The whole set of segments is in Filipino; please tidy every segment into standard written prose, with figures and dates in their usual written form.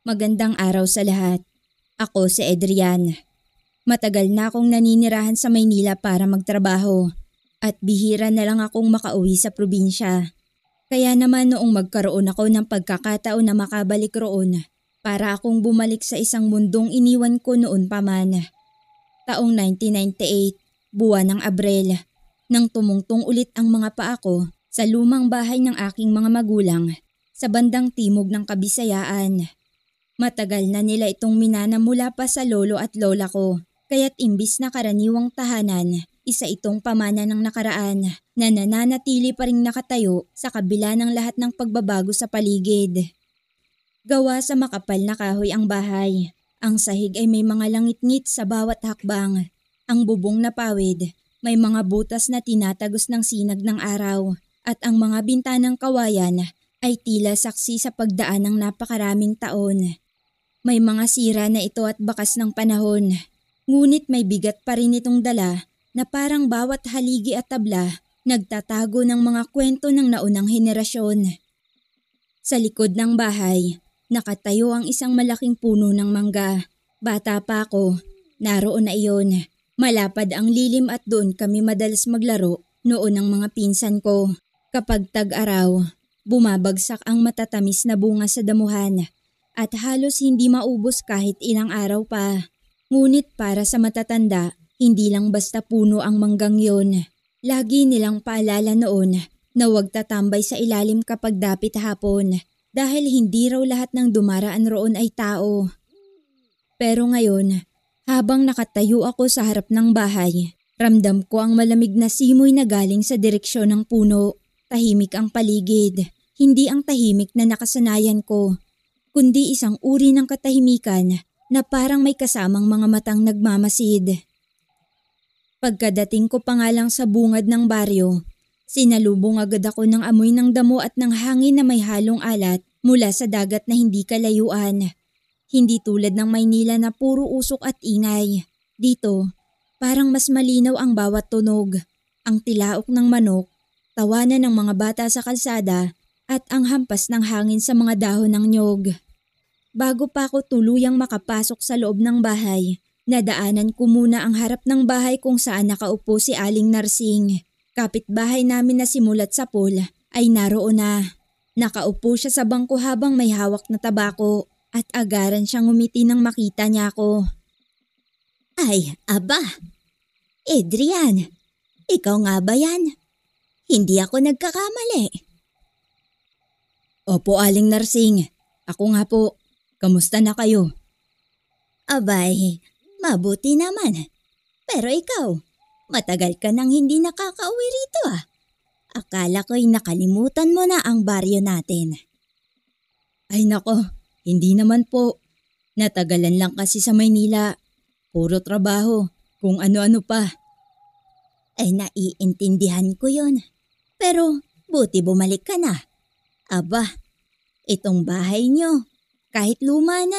Magandang araw sa lahat. Ako si Adrian. Matagal na akong naninirahan sa Maynila para magtrabaho at bihira na lang akong makauwi sa probinsya. Kaya naman noong magkaroon ako ng pagkakataon na makabalik roon para akong bumalik sa isang mundong iniwan ko noon pa man. Taong 1998, buwan ng Abril, nang tumungtong ulit ang mga paa ko sa lumang bahay ng aking mga magulang sa bandang timog ng Kabisayaan. Matagal na nila itong minana mula pa sa lolo at lola ko, kaya't imbis na karaniwang tahanan, isa itong pamana ng nakaraan na nananatili pa ring nakatayo sa kabila ng lahat ng pagbabago sa paligid. Gawa sa makapal na kahoy ang bahay. Ang sahig ay may mga langit-ngit sa bawat hakbang. Ang bubong na pawid, may mga butas na tinatagos ng sinag ng araw at ang mga bintanang kawayan ay tila saksi sa pagdaan ng napakaraming taon. May mga sira na ito at bakas ng panahon, ngunit may bigat pa rin itong dala na parang bawat haligi at tabla nagtatago ng mga kwento ng naunang henerasyon. Sa likod ng bahay, nakatayo ang isang malaking puno ng mangga. Bata pa ako, naroon na iyon. Malapad ang lilim at doon kami madalas maglaro noon ng mga pinsan ko. Kapag tag-araw, bumabagsak ang matatamis na bunga sa damuhan at halos hindi maubos kahit ilang araw pa. Ngunit para sa matatanda, hindi lang basta puno ang manggang yon. Lagi nilang paalala noon na huwag tatambay sa ilalim kapag dapit hapon dahil hindi raw lahat ng dumaraan roon ay tao. Pero ngayon, habang nakatayo ako sa harap ng bahay, ramdam ko ang malamig na simoy na galing sa direksyon ng puno. Tahimik ang paligid, hindi ang tahimik na nakasanayan ko, kundi isang uri ng katahimikan na parang may kasamang mga matang nagmamasid. Pagkadating ko pa nga lang sa bungad ng baryo, sinalubong agad ako ng amoy ng damo at ng hangin na may halong alat mula sa dagat na hindi kalayuan. Hindi tulad ng Maynila na puro usok at ingay. Dito, parang mas malinaw ang bawat tunog, ang tilaok ng manok, tawanan ng mga bata sa kalsada at ang hampas ng hangin sa mga dahon ng nyog. Bago pa ako tuluyang makapasok sa loob ng bahay, nadaanan ko muna ang harap ng bahay kung saan nakaupo si Aling Narsing. Kapitbahay namin na simulat sa pool ay naroon na. Nakaupo siya sa bangko habang may hawak na tabako at agaran siyang ngumiti nang makita niya ako. Ay, aba! Adrian, ikaw nga ba yan? Hindi ako nagkakamali. Opo, Aling Narsing. Ako nga po. Kamusta na kayo? Abay, mabuti naman. Pero ikaw, matagal ka nang hindi nakakauwi rito ah. Akala ko'y nakalimutan mo na ang baryo natin. Ay nako, hindi naman po. Natagalan lang kasi sa Maynila. Puro trabaho, kung ano-ano pa. Ay naiintindihan ko yon. Pero buti bumalik ka na. Aba, itong bahay nyo, kahit luma na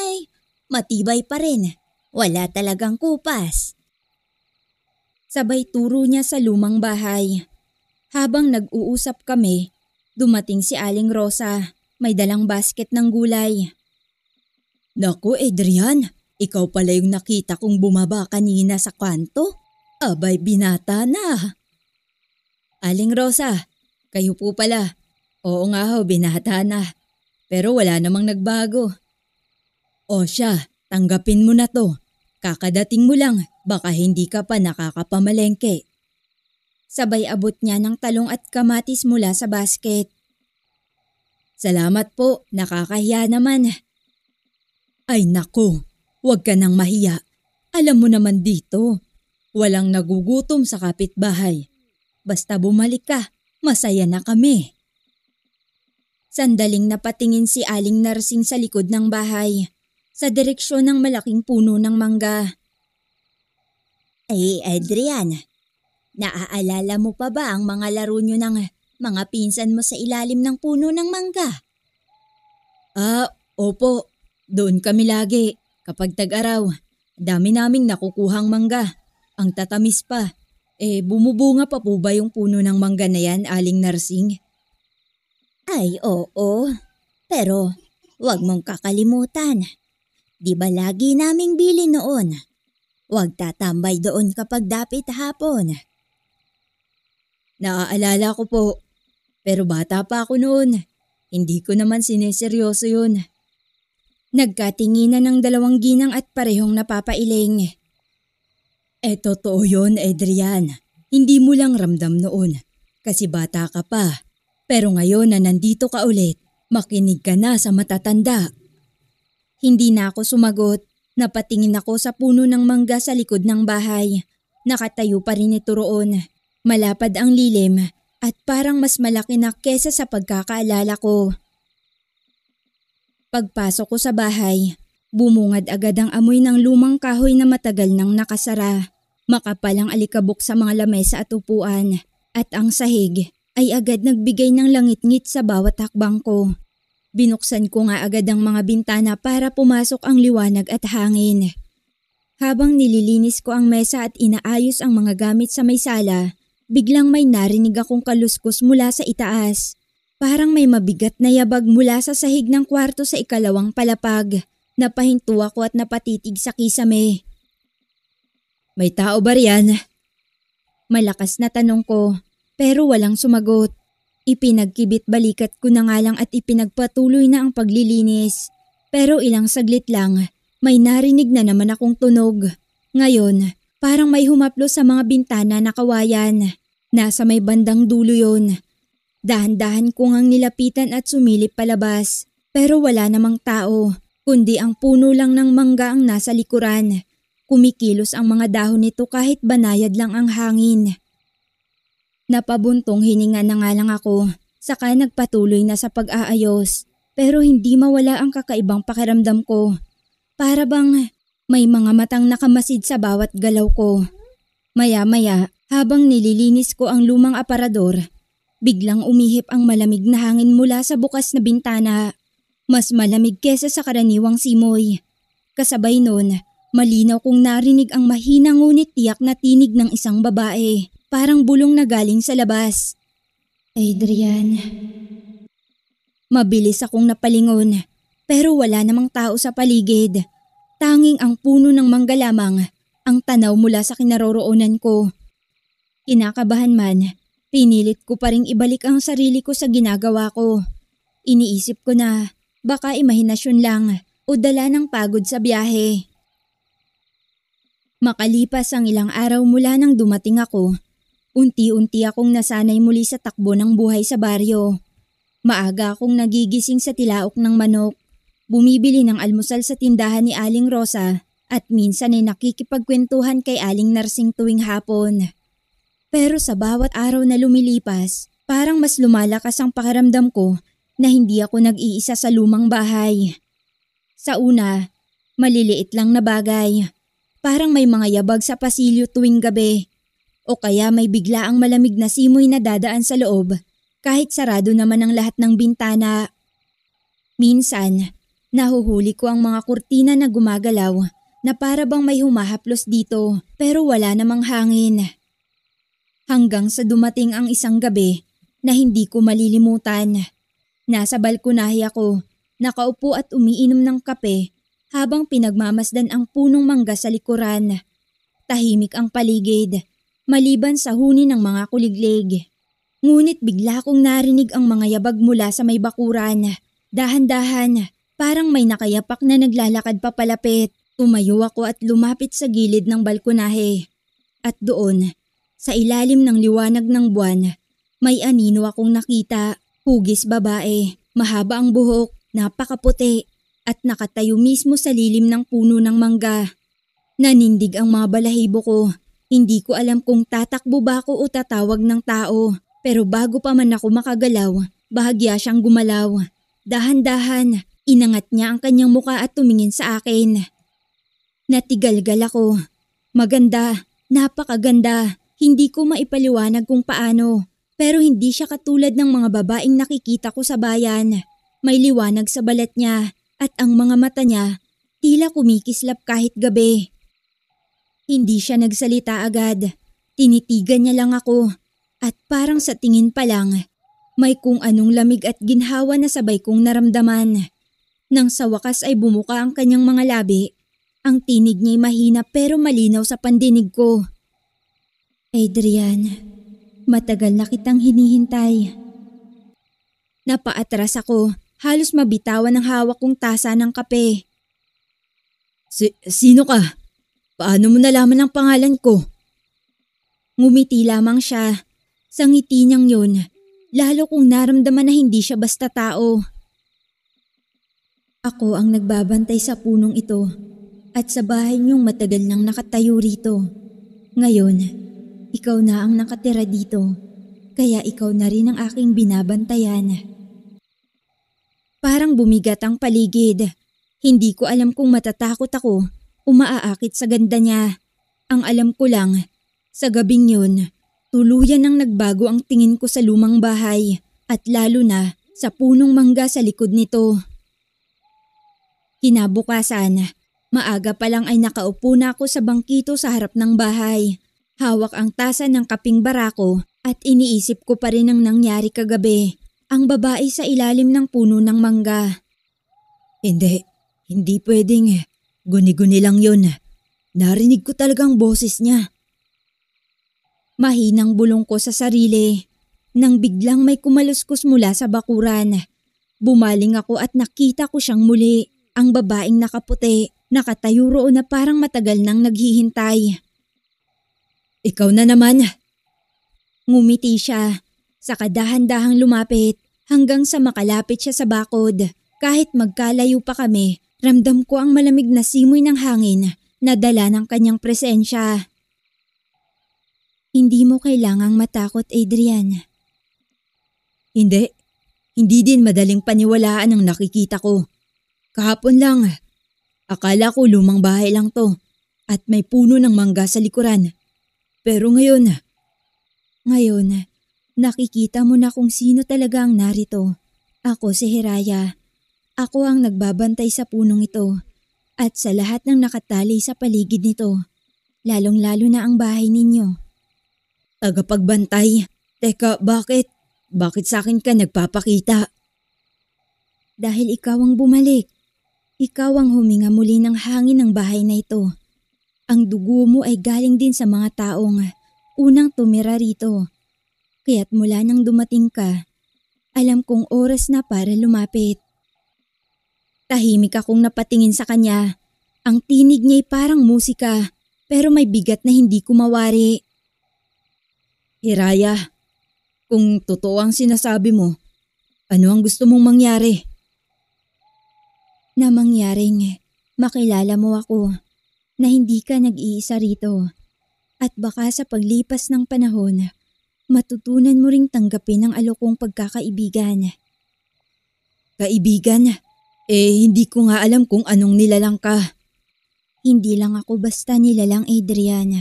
matibay pa rin. Wala talagang kupas. Sabay turo niya sa lumang bahay. Habang nag-uusap kami, dumating si Aling Rosa. May dalang basket ng gulay. Naku Adrian, ikaw pala yung nakita kong bumaba kanina sa kanto. Abay binata na. Aling Rosa, kayo po pala. Oo nga ho, binata na. Pero wala namang nagbago. O siya, tanggapin mo na to. Kakadating mo lang, baka hindi ka pa nakakapamalengke. Sabay abot niya ng talong at kamatis mula sa basket. Salamat po, nakakahiya naman. Ay naku, huwag ka nang mahiya. Alam mo naman dito, walang nagugutom sa kapitbahay. Basta bumalik ka, masaya na kami. Sandaling napatingin si Aling Narsing sa likod ng bahay, sa direksyon ng malaking puno ng mangga. Ay Adrian, naaalala mo pa ba ang mga laro nyo ng mga pinsan mo sa ilalim ng puno ng mangga? Opo. Doon kami lagi kapag tag-araw. Dami naming nakukuhang mangga. Ang tatamis pa. Bumubunga pa po ba yung puno ng mangga na yan, Aling Narsing? Ay oo, pero Huwag mong kakalimutan. Di ba lagi naming bili noon? Huwag tatambay doon kapag dapit hapon. Naaalala ko po. Pero bata pa ako noon. Hindi ko naman sineseryoso yun. Nagkatinginan ng dalawang ginang at parehong napapailing. Totoo yun, Adrian. Hindi mo lang ramdam noon. Kasi bata ka pa. Pero ngayon na nandito ka ulit, makinig ka na sa matatanda. Hindi na ako sumagot. Napatingin ako sa puno ng mangga sa likod ng bahay. Nakatayo pa rin ito roon. Malapad ang lilim at parang mas malaki na kesa sa pagkakaalala ko. Pagpasok ko sa bahay, bumungad agad ang amoy ng lumang kahoy na matagal nang nakasara. Makapal ang alikabok sa mga lamesa at upuan at ang sahig ay agad nagbigay ng langit-ngit sa bawat hakbang ko. Binuksan ko nga agad ang mga bintana para pumasok ang liwanag at hangin. Habang nililinis ko ang mesa at inaayos ang mga gamit sa may sala, biglang may narinig akong kaluskos mula sa itaas. Parang may mabigat na yabag mula sa sahig ng kwarto sa ikalawang palapag. Napahinto ako at napatitig sa kisame. May tao ba riyan? Malakas na tanong ko, pero walang sumagot. Ipinagkibit balikat ko na nga lang at ipinagpatuloy na ang paglilinis. Pero ilang saglit lang, may narinig na naman akong tunog. Ngayon, parang may humaplo sa mga bintana na kawayan. Nasa may bandang dulo yon. Dahan-dahan ko ngang nilapitan at sumilip palabas. Pero wala namang tao, kundi ang puno lang ng mangga ang nasa likuran. Kumikilos ang mga dahon nito kahit banayad lang ang hangin. Napabuntong hininga na nga lang ako, saka nagpatuloy na sa pag-aayos. Pero hindi mawala ang kakaibang pakiramdam ko. Para bang may mga matang nakamasid sa bawat galaw ko. Maya-maya, habang nililinis ko ang lumang aparador, biglang umihip ang malamig na hangin mula sa bukas na bintana. Mas malamig kesa sa karaniwang simoy. Kasabay nun, malinaw kong narinig ang mahina ngunit tiyak na tinig ng isang babae. Parang bulong na galing sa labas. Adrian. Mabilis akong napalingon, pero wala namang tao sa paligid. Tanging ang puno ng mangga lamang ang tanaw mula sa kinaroroonan ko. Kinakabahan man, pinilit ko pa ring ibalik ang sarili ko sa ginagawa ko. Iniisip ko na baka imahinasyon lang o dala ng pagod sa biyahe. Makalipas ang ilang araw mula nang dumating ako, unti-unti akong nasanay muli sa takbo ng buhay sa baryo. Maaga akong nagigising sa tilaok ng manok, bumibili ng almusal sa tindahan ni Aling Rosa at minsan ay nakikipagkwentuhan kay Aling Narsing tuwing hapon. Pero sa bawat araw na lumilipas, parang mas lumalakas ang pakiramdam ko na hindi ako nag-iisa sa lumang bahay. Sa una, maliliit lang na bagay. Parang may mga yabag sa pasilyo tuwing gabi. O kaya may bigla ang malamig na simoy na dadaan sa loob kahit sarado naman ang lahat ng bintana. Minsan, nahuhuli ko ang mga kurtina na gumagalaw na para bang may humahaplos dito pero wala namang hangin. Hanggang sa dumating ang isang gabi na hindi ko malilimutan. Nasa balkonahe ako, nakaupo at umiinom ng kape habang pinagmamasdan ang punong mangga sa likuran. Tahimik ang paligid, maliban sa huni ng mga kuliglig. Ngunit bigla kong narinig ang mga yabag mula sa may bakuran. Dahan-dahan, parang may nakayapak na naglalakad papalapit. Tumayo ako at lumapit sa gilid ng balkonahe. At doon, sa ilalim ng liwanag ng buwan, may anino akong nakita. Hugis babae, mahaba ang buhok, napakaputi, at nakatayo mismo sa lilim ng puno ng mangga. Nanindig ang mga balahibo ko. Hindi ko alam kung tatakbo ba ako o tatawag ng tao. Pero bago pa man ako makagalaw, bahagya siyang gumalaw. Dahan-dahan, inangat niya ang kanyang muka at tumingin sa akin. Natigalgal ako. Maganda, napakaganda. Hindi ko maipaliwanag kung paano. Pero hindi siya katulad ng mga babaeng nakikita ko sa bayan. May liwanag sa balat niya at ang mga mata niya tila kumikislap kahit gabi. Hindi siya nagsalita agad. Tinitigan niya lang ako. At parang sa tingin pa lang, may kung anong lamig at ginhawa na sabay kong naramdaman. Nang sa wakas ay bumuka ang kanyang mga labi, ang tinig niya'y mahina pero malinaw sa pandinig ko. Adrian, matagal na kitang hinihintay. Napaatras ako, halos mabitawan ang hawak kong tasa ng kape. Sino ka? Paano mo nalaman ang pangalan ko? Ngumiti lamang siya. Sa ngiti niyang yun, lalo kong naramdaman na hindi siya basta tao. Ako ang nagbabantay sa punong ito at sa bahay niyong matagal nang nakatayo rito. Ngayon, ikaw na ang nakatira dito, kaya ikaw na rin ang aking binabantayan. Parang bumigat ang paligid. Hindi ko alam kung matatakot ako o maaakit sa ganda niya. Ang alam ko lang, sa gabing yun, tuluyan nang nagbago ang tingin ko sa lumang bahay at lalo na sa punong mangga sa likod nito. Kinabukasan, maaga pa lang ay nakaupo na ako sa bangkito sa harap ng bahay. Hawak ang tasa ng kaping barako at iniisip ko pa rin ang nangyari kagabi. Ang babae sa ilalim ng puno ng mangga. Hindi pwedeng. Guni-guni lang yun. Narinig ko talagang boses niya. Mahinang bulong ko sa sarili. Nang biglang may kumaluskos mula sa bakuran. Bumaling ako at nakita ko siyang muli. Ang babaeng nakaputi, nakatayo roon na parang matagal nang naghihintay. Ikaw na naman. Ngumiti siya. Saka dahan-dahang lumapit hanggang sa makalapit siya sa bakod. Kahit magkalayo pa kami, ramdam ko ang malamig na simoy ng hangin na dala ng kanyang presensya. Hindi mo kailangang matakot, Adrian. Hindi din madaling paniwalaan ang nakikita ko. Kahapon lang, akala ko lumang bahay lang to at may puno ng mangga sa likuran. Pero ngayon, nakikita mo na kung sino talaga ang narito. Ako si Hiraya. Ako ang nagbabantay sa punong ito at sa lahat ng nakatali sa paligid nito, lalong-lalo na ang bahay ninyo. Tagapagbantay? Teka, bakit? Bakit sa akin ka nagpapakita? Dahil ikaw ang bumalik. Ikaw ang huminga muli ng hangin ng bahay na ito. Ang dugo mo ay galing din sa mga taong unang tumira rito. Kaya't mula nang dumating ka, alam kong oras na para lumapit. Tahimik akong napatingin sa kanya. Ang tinig niya'y parang musika, pero may bigat na hindi ko mawari. Hiraya, kung totoo ang sinasabi mo, ano ang gusto mong mangyari? Na mangyaring makilala mo ako, na hindi ka nag-iisa rito. At baka sa paglipas ng panahon, matutunan mo ring tanggapin ang alokong pagkakaibigan. Kaibigan? Hindi ko nga alam kung anong nilalang ka. Hindi lang ako basta nilalang, Adrian.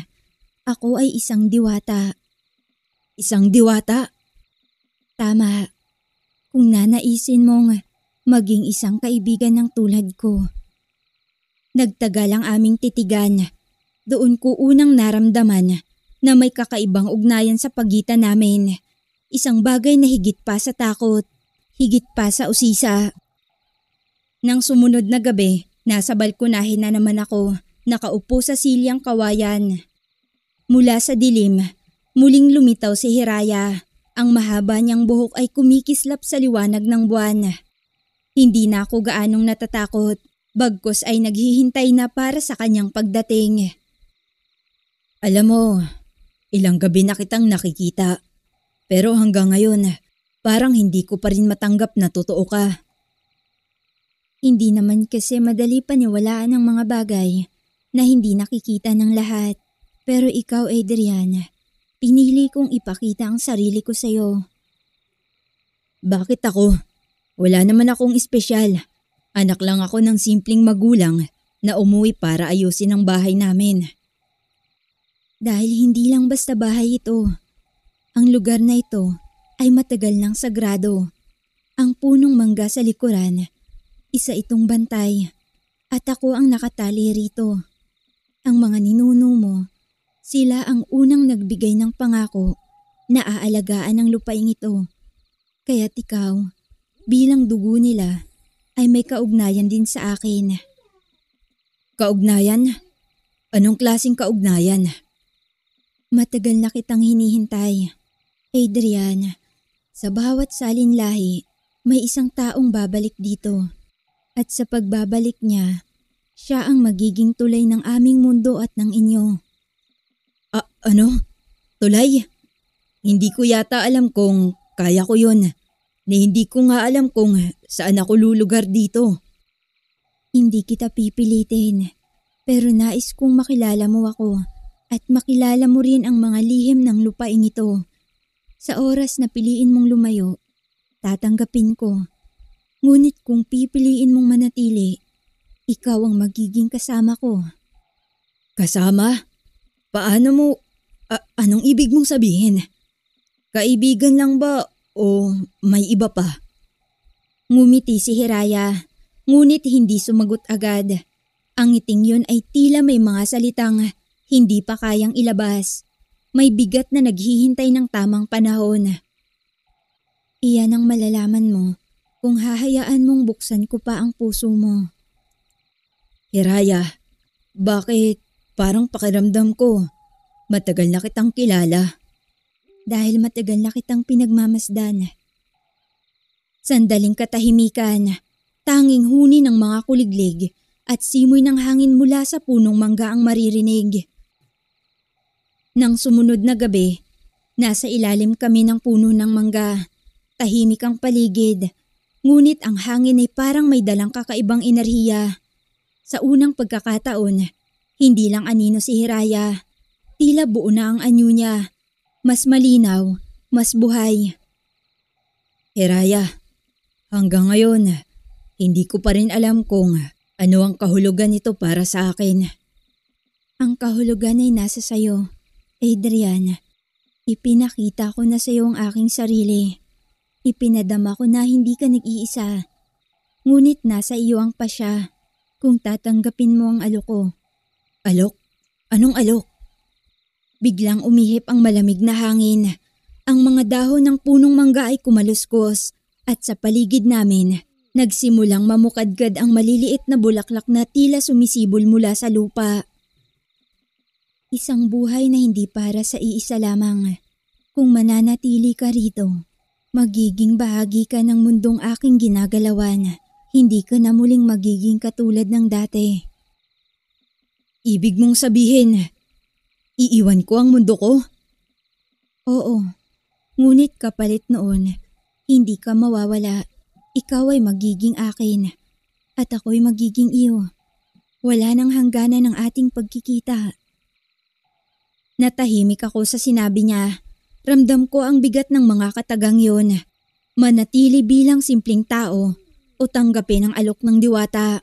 Ako ay isang diwata. Isang diwata? Tama. Kung nanaisin mong maging isang kaibigan ng tulad ko. Nagtagal ang aming titigan. Doon ko unang naramdaman na may kakaibang ugnayan sa pagitan namin. Isang bagay na higit pa sa takot, higit pa sa usisa. Nang sumunod na gabi, nasa balkonahin na naman ako, nakaupo sa silyang kawayan. Mula sa dilim, muling lumitaw si Hiraya. Ang mahaba niyang buhok ay kumikislap sa liwanag ng buwan. Hindi na ako gaanong natatakot, bagkus ay naghihintay na para sa kanyang pagdating. Alam mo, ilang gabi na kitang nakikita. Pero hanggang ngayon, parang hindi ko pa rin matanggap na totoo ka. Hindi naman kasi madali paniwalaan ang mga bagay na hindi nakikita ng lahat. Pero ikaw, Adrian, pinili kong ipakita ang sarili ko sa'yo. Bakit ako? Wala naman akong espesyal. Anak lang ako ng simpleng magulang na umuwi para ayusin ang bahay namin. Dahil hindi lang basta bahay ito. Ang lugar na ito ay matagal ng sagrado. Ang punong mangga sa likuran, isa itong bantay. At ako ang nakatali rito. Ang mga ninuno mo, sila ang unang nagbigay ng pangako na aalagaan ang lupaing ito. Kaya't ikaw, bilang dugo nila, ay may kaugnayan din sa akin. Kaugnayan? Anong klaseng kaugnayan? Matagal na kitang hinihintay. Adrian, sa bawat salinlahi, may isang taong babalik dito. At sa pagbabalik niya, siya ang magiging tulay ng aming mundo at ng inyo. Ano? Tulay? Hindi ko yata alam kung kaya ko yun. Hindi ko nga alam kung saan ako lulugar dito. Hindi kita pipilitin, pero nais kong makilala mo ako at makilala mo rin ang mga lihim ng lupaing ito. Sa oras na piliin mong lumayo, tatanggapin ko. Ngunit kung pipiliin mong manatili, ikaw ang magiging kasama ko. Kasama? Paano mo? Anong ibig mong sabihin? Kaibigan lang ba o may iba pa? Ngumiti si Hiraya, ngunit hindi sumagot agad. Ang ngiting yun ay tila may mga salitang hindi pa kayang ilabas. May bigat na naghihintay ng tamang panahon. Iyan ang malalaman mo kung hahayaan mong buksan ko pa ang puso mo. Hiraya, bakit parang pakiramdam ko matagal na kitang kilala? Dahil matagal na kitang pinagmamasdan. Sandaling katahimikan, tanging huni ng mga kuliglig at simoy ng hangin mula sa punong mangga ang maririnig. Nang sumunod na gabi, nasa ilalim kami ng puno ng mangga. Tahimik ang paligid, ngunit ang hangin ay parang may dalang kakaibang enerhiya. Sa unang pagkakataon, hindi lang anino si Hiraya. Tila buo na ang anyo niya. Mas malinaw, mas buhay. Hiraya, hanggang ngayon, hindi ko pa rin alam kung ano ang kahulugan nito para sa akin. Ang kahulugan ay nasa sayo, Adrian. Ipinakita ko na sayo ang aking sarili. Ipinadama ko na hindi ka nag-iisa. Ngunit nasa iyo ang pasya kung tatanggapin mo ang alok ko. Alok? Anong alok? Biglang umihip ang malamig na hangin. Ang mga dahon ng punong mangga ay kumaluskos at sa paligid namin, nagsimulang mamukadkad ang maliliit na bulaklak na tila sumisibol mula sa lupa. Isang buhay na hindi para sa iisa lamang. Kung mananatili ka rito, magiging bahagi ka ng mundong aking ginagalawan. Hindi ka na muling magiging katulad ng dati. Ibig mong sabihin, iiwan ko ang mundo ko? Oo, ngunit kapalit noon, hindi ka mawawala. Ikaw ay magiging akin at ako'y magiging iyo. Wala nang hangganan ng ating pagkikita. Natahimik ako sa sinabi niya. Ramdam ko ang bigat ng mga katagang yun. Manatili bilang simpleng tao o tanggapin ang alok ng diwata.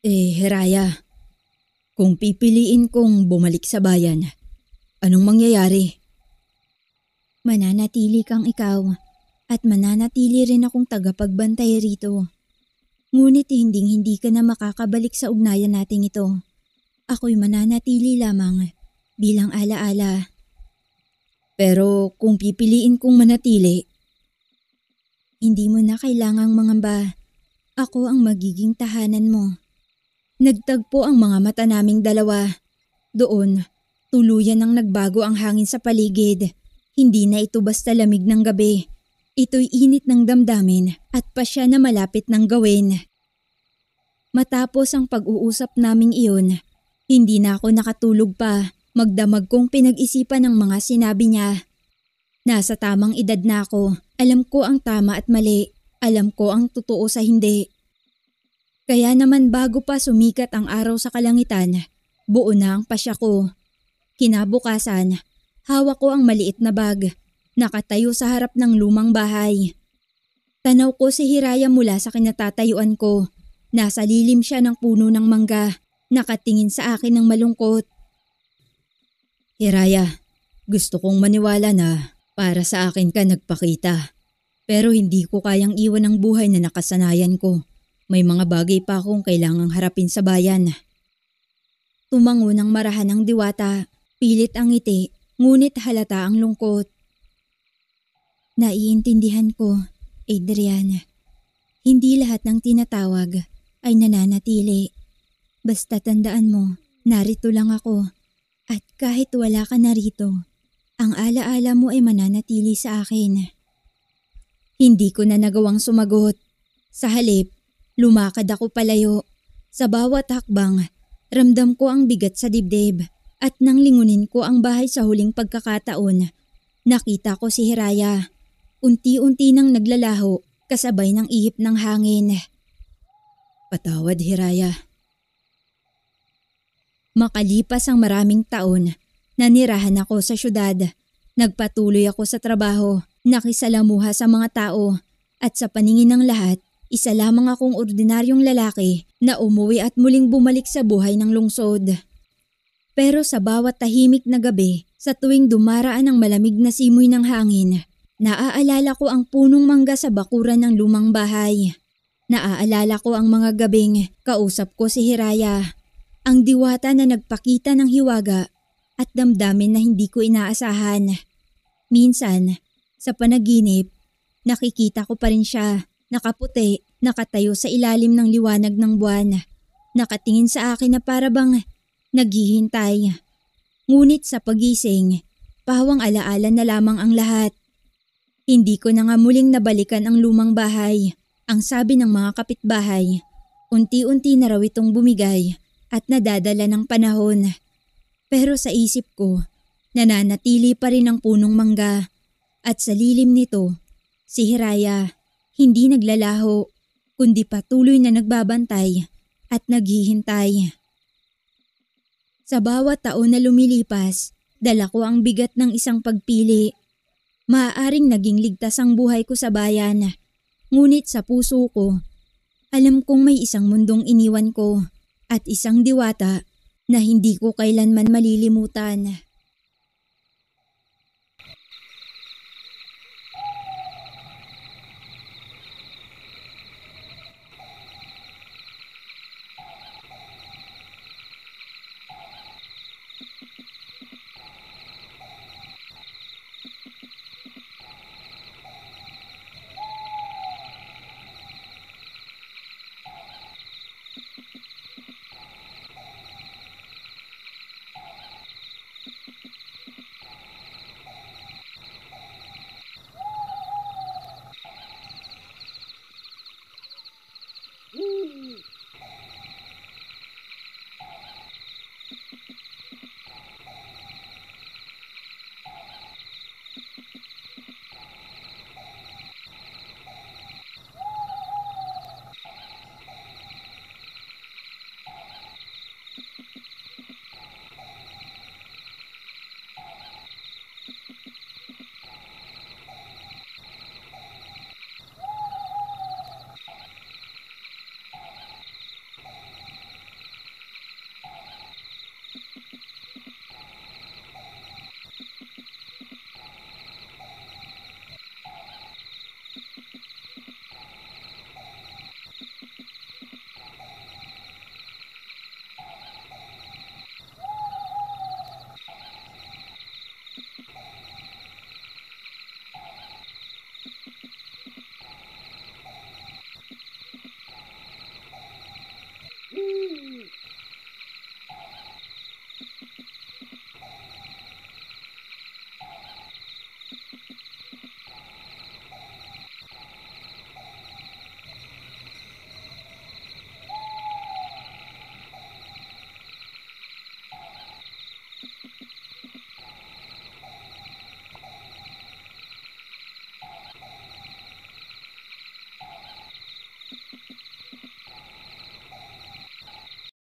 Hiraya, kung pipiliin kong bumalik sa bayan, anong mangyayari? Mananatili kang ikaw at mananatili rin akong tagapagbantay rito. Ngunit hindi ka na makakabalik sa ugnayan nating ito. Ako'y mananatili lamang bilang alaala. Pero kung pipiliin kong manatili, hindi mo na kailangang mangamba. Ako ang magiging tahanan mo. Nagtagpo ang mga mata naming dalawa. Doon, tuluyan ang nagbago ang hangin sa paligid. Hindi na ito basta lamig ng gabi. Ito'y init ng damdamin at pasya na malapit ng gawin. Matapos ang pag-uusap naming iyon, hindi na ako nakatulog pa. Magdamag kong pinag-isipan ang mga sinabi niya. Nasa tamang edad na ako. Alam ko ang tama at mali. Alam ko ang totoo sa hindi. Kaya naman bago pa sumikat ang araw sa kalangitan, buo na ang pasya ko. Kinabukasan, hawak ko ang maliit na bag. Nakatayo sa harap ng lumang bahay. Tanaw ko si Hiraya mula sa kinatatayuan ko. Nasa lilim siya ng puno ng mangga. Nakatingin sa akin ng malungkot. Hiraya, gusto kong maniwala na para sa akin ka nagpakita. Pero hindi ko kayang iwan ang buhay na nakasanayan ko. May mga bagay pa akong kailangang harapin sa bayan. Tumango ng marahan ng diwata. Pilit ang ngiti, ngunit halata ang lungkot. Naiintindihan ko, Adrian. Hindi lahat ng tinatawag ay nananatili. Basta tandaan mo, narito lang ako. At kahit wala ka narito, ang alaala mo ay mananatili sa akin. Hindi ko na nagawang sumagot. Sa halip, lumakad ako palayo. Sa bawat hakbang, ramdam ko ang bigat sa dibdib. At nang lingunin ko ang bahay sa huling pagkakataon, nakita ko si Hiraya. Unti-unti nang naglalaho kasabay ng ihip ng hangin. Patawad, Hiraya. Makalipas ang maraming taon, nanirahan ako sa syudad. Nagpatuloy ako sa trabaho, nakisalamuha sa mga tao. At sa paningin ng lahat, isa lamang akong ordinaryong lalaki na umuwi at muling bumalik sa buhay ng lungsod. Pero sa bawat tahimik na gabi, sa tuwing dumaraan ang malamig na simoy ng hangin, naaalala ko ang punong mangga sa bakuran ng lumang bahay. Naaalala ko ang mga gabing kausap ko si Hiraya, ang diwata na nagpakita ng hiwaga at damdamin na hindi ko inaasahan. Minsan, sa panaginip, nakikita ko pa rin siya, nakaputi, nakatayo sa ilalim ng liwanag ng buwan, nakatingin sa akin na para bang naghihintay. Ngunit sa pagising, pawang alaala na lamang ang lahat. Hindi ko na nga muling nabalikan ang lumang bahay. Ang sabi ng mga kapitbahay, unti-unti na raw itong bumigay at nadadala ng panahon. Pero sa isip ko, nananatili pa rin ang punong mangga. At sa lilim nito, si Hiraya hindi naglalaho, kundi patuloy na nagbabantay at naghihintay. Sa bawat taon na lumilipas, dala ko ang bigat ng isang pagpili. Maaaring naging ligtas ang buhay ko sa bayan. Ngunit sa puso ko, alam kong may isang mundong iniwan ko at isang diwata na hindi ko kailanman malilimutan.